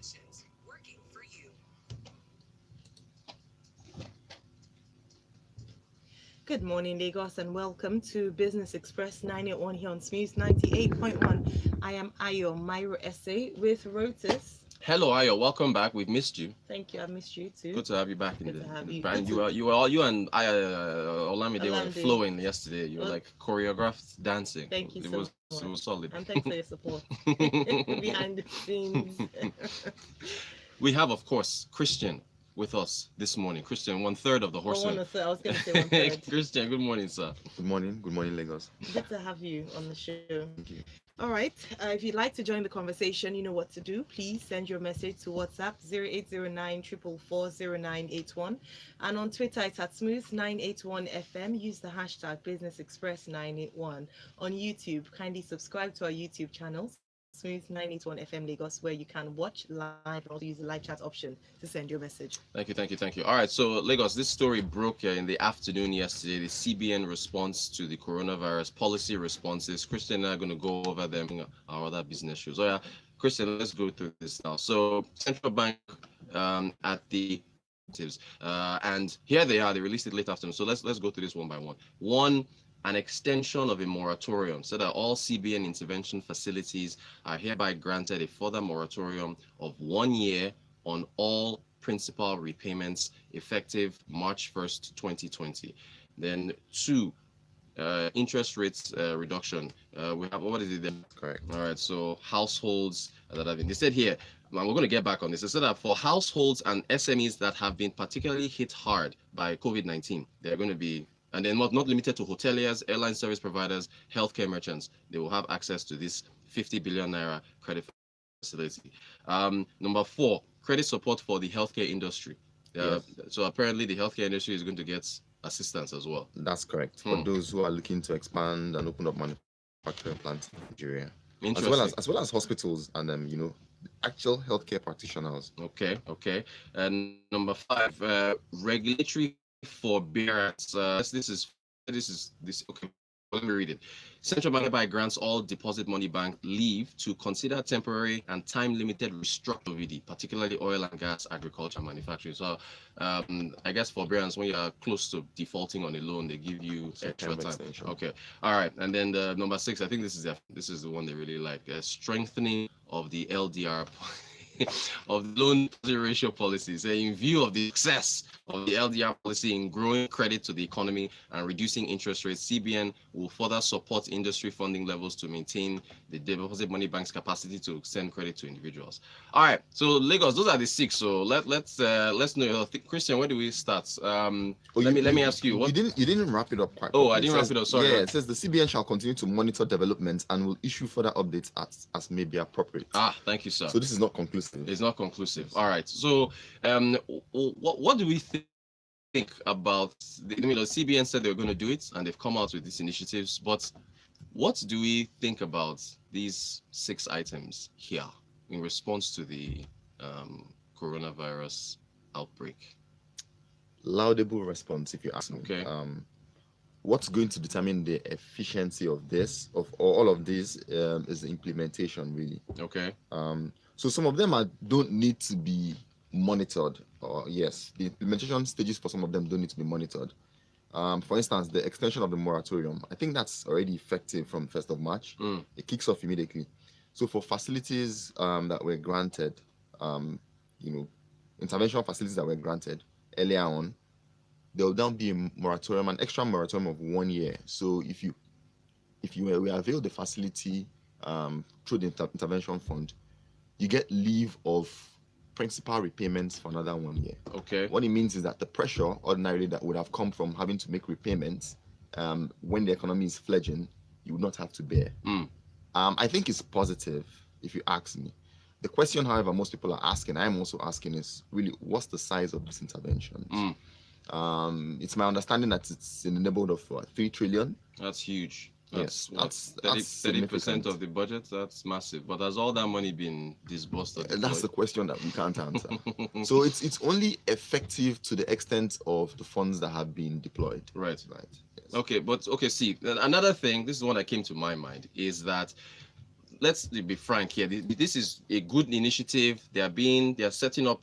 Connections, working for you. Good morning, Lagos, and welcome to Business Express 981 here on Smooth 98.1. I am Ayo Mairo Ese with Rotus. Hello, Ayo. Welcome back. We've missed you. Thank you. I missed you too. Good to have you back Good to have you. brand. You and I, Olamide were Olamide. flowing yesterday. You were Well, like choreographed dancing. Thank you It so was much. it was solid. And thanks for your support behind the scenes. We have, of course, Christian with us this morning. Christian, 1/3 of the I horsemen. I was going to say 1/3. Christian, good morning, sir. Good morning, Lagos. Good to have you on the show. Thank you. All right. If you'd like to join the conversation, you know what to do. Please send your message to WhatsApp 0809 4440981. And on Twitter, it's at Smooth981FM. Use the hashtag BusinessExpress981. On YouTube, kindly subscribe to our YouTube channel, Smooth981FM Lagos, where you can watch live and also use the live chat option to send your message. Thank you. All right, so Lagos, this story broke in the afternoon yesterday. The CBN response to the coronavirus policy responses. Christian and I are going to go over them, our other business shows. Oh yeah, Christian, let's go through this now. So central bank at the and here they are. They released it late afternoon. So let's go through this one by one. One, an extension of a moratorium so that all CBN intervention facilities are hereby granted a further moratorium of 1 year on all principal repayments effective March 1st, 2020. Then two, interest rates reduction. We have, what is it then? Correct. All right, so households that have been, they said here, we're going to get back on this. They said that for households and SMEs that have been particularly hit hard by COVID-19, they're going to be, and they're not limited to hoteliers, airline service providers, healthcare merchants. They will have access to this 50 billion naira credit facility. Number four, credit support for the healthcare industry. Yes. So apparently the healthcare industry is going to get assistance as well. That's correct. For those who are looking to expand and open up manufacturing plants in Nigeria, as well as hospitals and actual healthcare practitioners. Okay. And number five, regulatory forbearance. This. Okay, let me read it. Central Bank hereby grants all deposit money bank leave to consider temporary and time-limited restructuring, particularly oil and gas, agriculture, manufacturing. So, I guess forbearance, when you are close to defaulting on a loan, they give you extra time. Extension. Okay, all right. And then the number six, I think this is the one they really like. Strengthening of the LDR. Of the loan ratio policies, in view of the success of the LDR policy in growing credit to the economy and reducing interest rates, CBN will further support industry funding levels to maintain the deposit money bank's capacity to extend credit to individuals. All right, so Lagos, those are the six. So let's know. Christian, where do we start? Let me ask you. You didn't wrap it up quite. Oh, I didn't wrap it up. Sorry. Yeah, it says the CBN shall continue to monitor developments and will issue further updates as may be appropriate. Thank you, sir. So this is not conclusive. It's not conclusive. All right. So, what do we think about? CBN said they were going to do it, and they've come out with these initiatives. But what do we think about these 6 items here in response to the coronavirus outbreak? Laudable response, if you ask me. Okay. What's going to determine the efficiency of all of this is the implementation, really. Okay. So some of them don't need to be monitored. Or yes, the implementation stages for some of them don't need to be monitored. For instance, the extension of the moratorium, I think that's already effective from 1st of March. It kicks off immediately. So for facilities that were granted, intervention facilities that were granted earlier on, there will now be a moratorium, an extra moratorium of 1 year. So if you avail the facility through the intervention fund, you get leave of principal repayments for another 1 year. Okay. What it means is that the pressure ordinarily that would have come from having to make repayments when the economy is fledgling, you would not have to bear. I think it's positive, if you ask me. The question, however, most people are asking, I'm also asking, is really what's the size of this intervention? It's my understanding that it's in the neighborhood of 3 trillion. That's huge. That's 30% of the budget. That's massive. But has all that money been disbursed? That's the question that we can't answer. So it's only effective to the extent of the funds that have been deployed. Right. Yes. Okay, see, another thing, this is one that came to my mind, is that let's be frank here. This is a good initiative. They are setting up,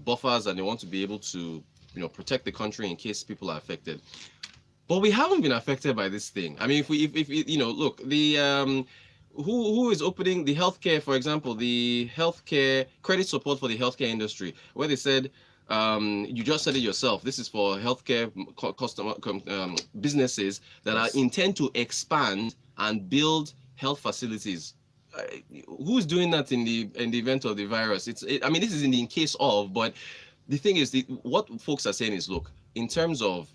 buffers, and they want to be able to, protect the country in case people are affected. But we haven't been affected by this thing. I mean, if look, the who is opening the healthcare, for example, the healthcare credit support for the healthcare industry, where they said, you just said it yourself, this is for healthcare businesses that are intend to expand and build health facilities. Who's doing that in the event of the virus? I mean, this is in case of, but the thing is, what folks are saying is, look, in terms of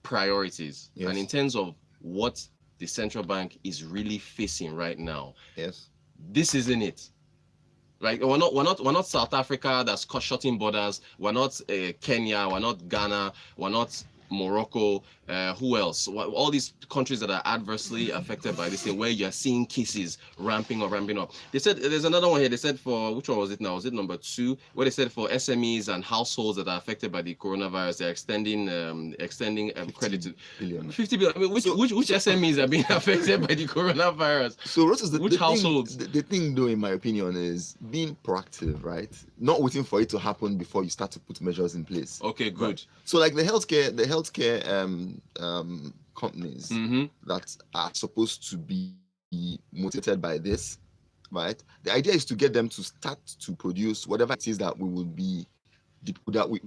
priorities, yes, and in terms of what the central bank is really facing right now, yes, this isn't it. Right? We're not South Africa that's shutting borders. We're not Kenya. We're not Ghana. We're not Morocco. Who else? All these countries that are adversely affected by this thing, where you're seeing cases ramping up. They said there's another one here. They said for, which one was it now? Was it number 2? Where they said for SMEs and households that are affected by the coronavirus, they're extending credit to 50 billion. I mean, which SMEs are being affected by the coronavirus? So what is which households? The thing, though, in my opinion, is being proactive, right? Not waiting for it to happen before you start to put measures in place. Okay, good. Right? So like the healthcare companies that are supposed to be motivated by this, right? The idea is to get them to start to produce whatever it is that we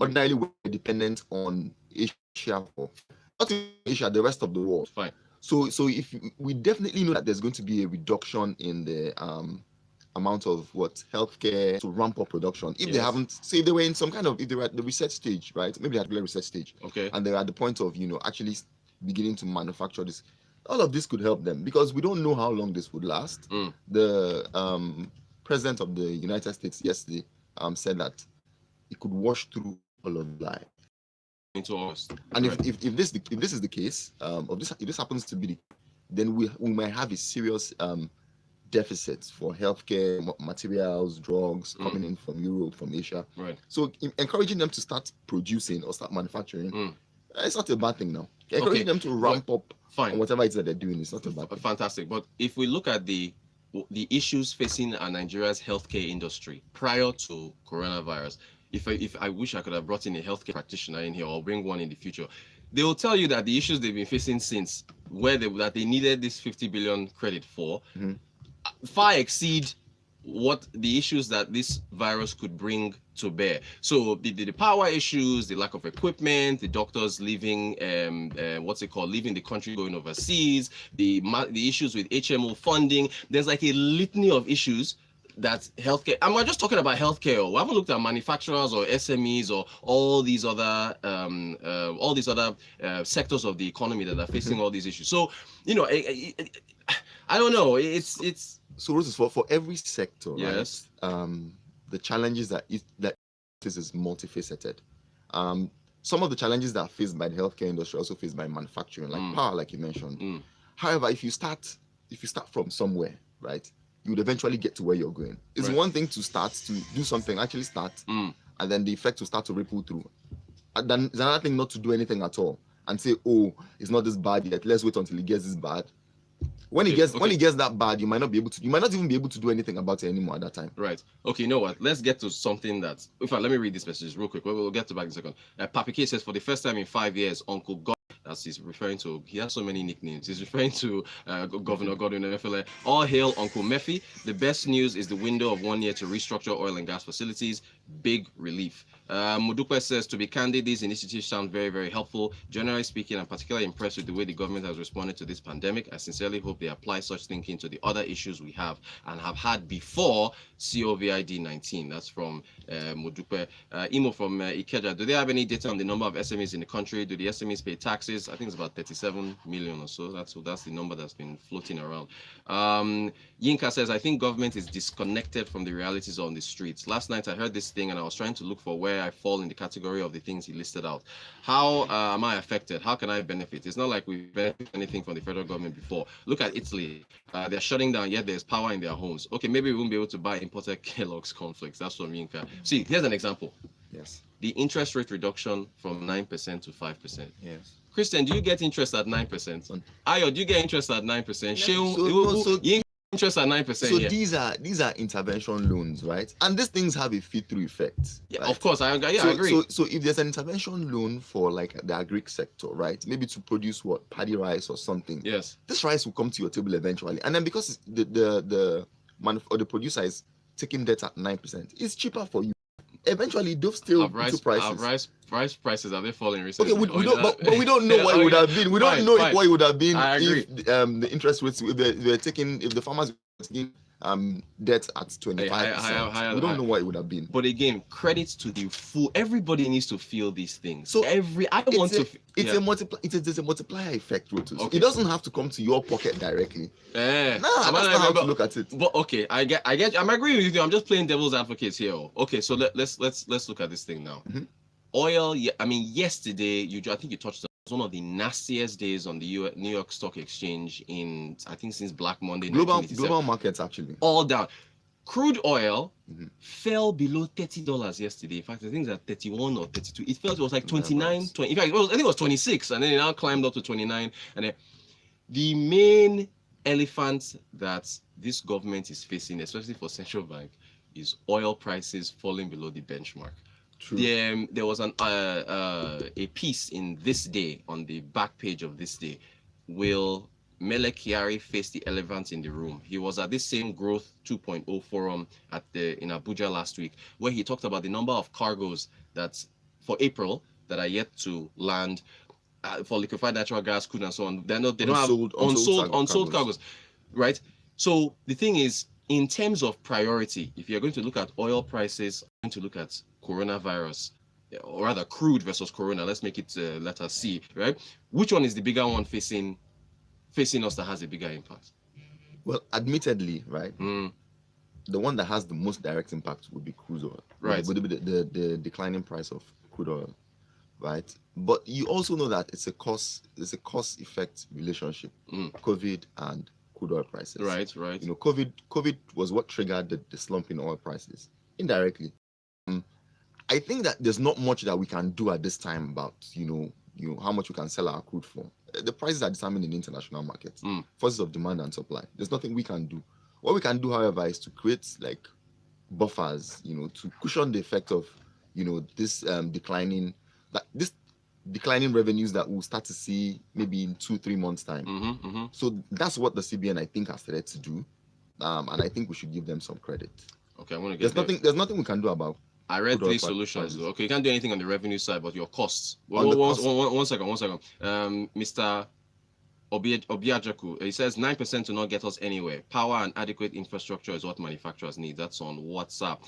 ordinarily were dependent on Asia for. Not in Asia, the rest of the world. Fine. So if we definitely know that there's going to be a reduction in the amount of healthcare to ramp up production. If they haven't, say they were in some kind of, if they were at the research stage, right? Maybe at the research stage. Okay. And they're at the point of, actually beginning to manufacture this. All of this could help them because we don't know how long this would last. The president of the United States yesterday said that it could wash through all of life. Into August. And if this is the case, if this happens to be, then we might have a serious deficits for healthcare materials, drugs coming in from Europe, from Asia. Right. So encouraging them to start producing or start manufacturing, it's not a bad thing now. Encouraging them to ramp up on whatever it is that they're doing is not a bad thing. Fantastic. But if we look at the issues facing Nigeria's healthcare industry prior to coronavirus, if I wish I could have brought in a healthcare practitioner in here or bring one in the future, they will tell you that the issues they've been facing since that they needed this 50 billion credit for far exceed what the issues that this virus could bring to bear. So the power issues, the lack of equipment, the doctors leaving leaving the country, going overseas, the issues with HMO funding. There's like a litany of issues that healthcare, and we're just talking about healthcare. We haven't looked at manufacturers or SMEs or all these other sectors of the economy that are facing all these issues. So, I don't know. It's so this is for every sector, yes, right? The challenges that this is multifaceted. Some of the challenges that are faced by the healthcare industry are also faced by manufacturing, like power, like you mentioned. However, if you start from somewhere, right, you would eventually get to where you're going. It's one thing to start to do something, actually start, and then the effect will start to ripple through. And then it's another thing not to do anything at all and say, oh, it's not this bad yet. Let's wait until it gets this bad. When it gets that bad, you might not even be able to do anything about it anymore at that time. Right. Okay, you know what? Let's get to something that, in fact, let me read this message real quick. We'll get to back in a second. Papi K says, for the first time in 5 years, Uncle God, as he's referring to, he has so many nicknames. He's referring to Governor Godwin Emefiele. All hail Uncle Murphy. The best news is the window of 1 year to restructure oil and gas facilities. Big relief. Mudupe says, to be candid, these initiatives sound very, very helpful. Generally speaking, I'm particularly impressed with the way the government has responded to this pandemic. I sincerely hope they apply such thinking to the other issues we have and have had before COVID-19. That's from Mudupe. Imo from Ikeja. Do they have any data on the number of SMEs in the country? Do the SMEs pay taxes? I think it's about 37 million or so. That's the number that's been floating around. Yinka says, I think government is disconnected from the realities on the streets. Last night I heard this thing and I was trying to look for where I fall in the category of the things he listed out. How am I affected? How can I benefit? It's not like we benefit anything from the federal government before. Look at Italy. They're shutting down, yet there's power in their homes. Okay, maybe we won't be able to buy imported Kellogg's cornflakes. That's from Yinka. See, here's an example. Yes. The interest rate reduction from 9% to 5%. Yes. Christian, do you get interest at 9%? Ayo, do you get interest at 9%? So interest at 9%. So here. these are intervention loans, right? And these things have a feed-through effect. Yeah, right? of course, I agree. So if there's an intervention loan for like the agric sector, right? Maybe to produce what, paddy rice or something. Yes. This rice will come to your table eventually, and then because the producer is taking debt at 9%, it's cheaper for you. Eventually, they'll still rice prices. Rice prices, are they falling recently? Okay, we don't, but we don't know what it would have been. We don't know what it would have been if the interest rates, if the farmers were taking debt at 25%. We don't know what it would have been. But again, credit to the full. Everybody needs to feel these things. So it's a multiplier effect, Rotus. Okay. It doesn't have to come to your pocket directly. That's not how to look at it. But okay, I get. I'm agreeing with you. I'm just playing devil's advocate here. Okay, so let's look at this thing now. Mm-hmm. Oil. I mean, yesterday I think you touched on. It was one of the nastiest days on the New York Stock Exchange in, I think, since Black Monday. Global markets actually all down. Crude oil fell below $30 yesterday. In fact, I think it's at 31 or 32. It felt it was like 29, 20. In fact, I think it was 26, and then it now climbed up to 29. And then the main elephant that this government is facing, especially for central bank, is oil prices falling below the benchmark. True. There was a piece in This Day, on the back page of This Day. Will Mele Kyari face the elephant in the room? He was at this same Growth 2.0 forum in Abuja last week, where he talked about the number of cargoes that for April that are yet to land for liquefied natural gas, crude, and so on. They don't have unsold cargoes, right? So the thing is, in terms of priority, if you're going to look at oil prices, you're going to look at coronavirus, or rather crude versus corona. Let's make it letter C, right? Which one is the bigger one facing us that has a bigger impact? Well, admittedly, right, the one that has the most direct impact would be crude oil, right? Would be the declining price of crude oil, right? But you also know that it's a cause effect relationship, COVID and crude oil prices, right? You know, COVID was what triggered the slump in oil prices indirectly. I think that there's not much that we can do at this time about you know how much we can sell our crude for. The prices are determined in the international markets, forces of demand and supply. There's nothing we can do. What we can do, however, is to create like buffers, you know, to cushion the effect of, you know, this declining revenues that we'll start to see maybe in 2-3 months' time. So that's what the CBN, I think, has started to do, and I think we should give them some credit. Okay, I'm gonna get There's nothing we can do about. I read 3 solutions. Okay, you can't do anything on the revenue side, but your costs. One second. Mr. Obiajaku, he says 9% will not get us anywhere. Power and adequate infrastructure is what manufacturers need. That's on WhatsApp.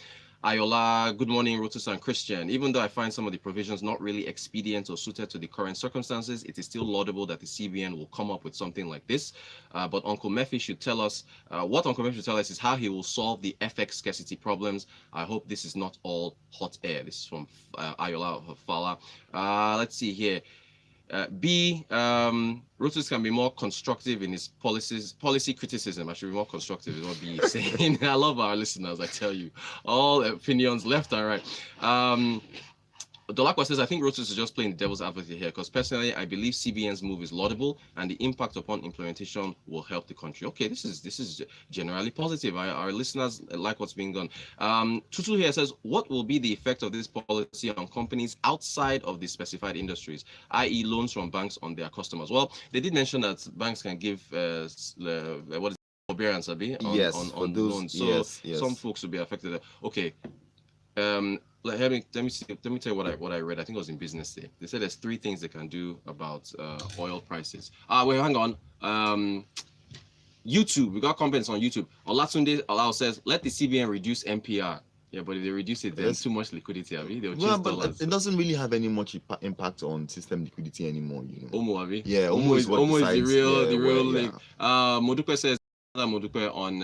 Ayola, good morning, Rotus and Christian. Even though I find some of the provisions not really expedient or suited to the current circumstances, it is still laudable that the CBN will come up with something like this. But Uncle Murphy should tell us, is how he will solve the FX scarcity problems. I hope this is not all hot air. This is from Ayola Fala. Let's see here. Rotus can be more constructive in his policy criticism. I should be more constructive is what B is saying. I love our listeners, I tell you. All opinions left and right. Dolakwa says, I think Rotus is just playing the devil's advocate here, because personally, I believe CBN's move is laudable and the impact upon implementation will help the country. Okay, this is generally positive. Our listeners like what's being done. Tutu here says, what will be the effect of this policy on companies outside of the specified industries, i.e. loans from banks on their customers? Well, they did mention that banks can give forbearance, on loans. So yes. Some folks will be affected. Okay. Let me tell you what I read. I think it was in Business Day. They said there's 3 things they can do about oil prices. Wait, hang on. YouTube, we got comments on YouTube. Olatunde Allow says, let the CBN reduce MPR. Yeah, but if they reduce it, there's too much liquidity. But it doesn't really have any much impact on system liquidity anymore. You know. Omo, yeah, Omo is the real link. Modupe says, we have Modupe on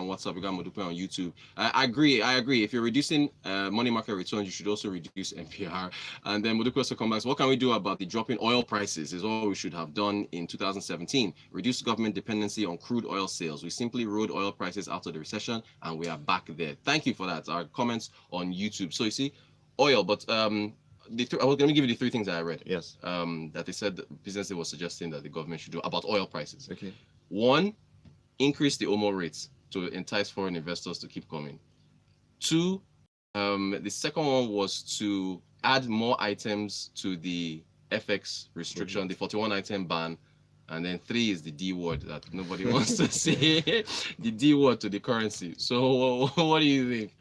WhatsApp, we got Modupe on YouTube. I agree. If you're reducing money market returns, you should also reduce MPR. And then Modupe also comes back, what can we do about the dropping oil prices? Is what we should have done in 2017. Reduce government dependency on crude oil sales. We simply rode oil prices out of the recession and we are back there. Thank you for that. Our comments on YouTube. So you see, oil, but let me give you the 3 things that I read. Yes. That they said Business Day was suggesting that the government should do about oil prices. Okay. 1, increase the OMO rates to entice foreign investors to keep coming. 2, the second one was to add more items to the FX restriction, the 41 item ban. And then 3 is the D word that nobody wants to say, the D word to the currency. So what do you think?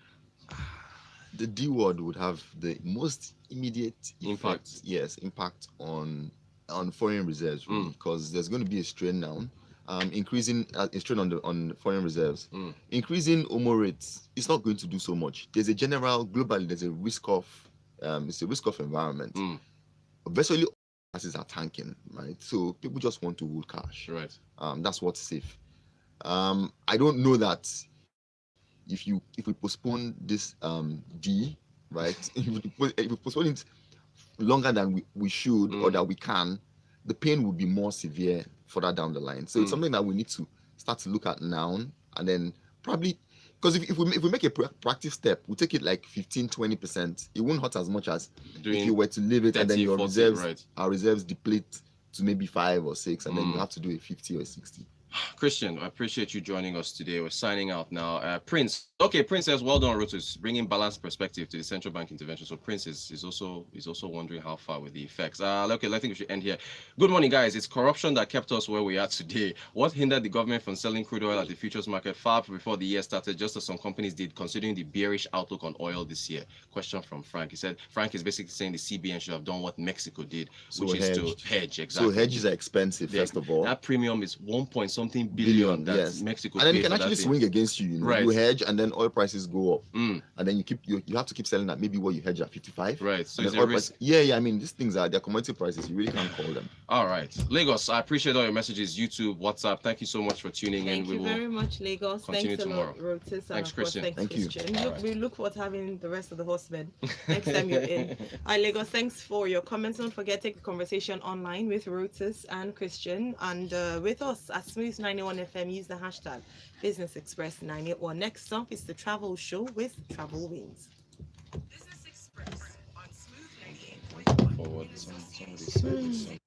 The D word would have the most immediate Impact. Yes, impact on foreign reserves, really, because there's going to be a strain now. Increasing a strain on foreign reserves. Increasing OMO rates, it's not going to do so much. There's a general globally. There's a risk off. It's a risk off environment. Virtually prices are tanking, right? So people just want to hold cash. Right. That's what's safe. I don't know that if we postpone this D, right? if we postpone it longer than we should or that we can, the pain will be more severe further down the line. So it's something that we need to start to look at now, and then probably, because if we make a proactive step, we take it like 15-20%, it won't hurt as much as if you were to leave it 30, and then your 40, reserves, right. our reserves deplete to maybe 5 or 6, and then you have to do a 50 or 60. Christian, I appreciate you joining us today. We're signing out now. Prince. Okay, Prince says, well done, Reuters, bringing balanced perspective to the central bank intervention. So Prince is also wondering how far with the effects. Okay, I think we should end here. Good morning, guys. It's corruption that kept us where we are today. What hindered the government from selling crude oil at the futures market far before the year started, just as some companies did, considering the bearish outlook on oil this year? Question from Frank. He said, Frank is basically saying the CBN should have done what Mexico did, which is to hedge. Exactly. So hedges are expensive, first of all. That premium is 1 point something billion that yes. Mexico and then it paid can for actually that swing against you. Right. You hedge, and then oil prices go up, Mm. and then you have to keep selling at maybe what you hedge at 55. Right. So And it's then a oil risk. price, yeah. I mean, these things are, they're commodity prices. You really can't call them. All right, Lagos. I appreciate all your messages. YouTube, WhatsApp. Thank you so much for tuning in. Thank you very much, Lagos. continue Thanks a tomorrow. lot, Reuters. Thanks, of course, Christian. Thanks, Thank you. Christian. All Look, right. we look forward to having the rest of the horsemen next time you're in. All right, Lagos, thanks for your comments. Don't forget, take the conversation online with Reuters and Christian, and with us at Smooth 91 FM. Use the hashtag Business Express 981. Next up is the Travel Show with Travel Wings. Business Express on Smooth 98.1. Forward. Somebody said this.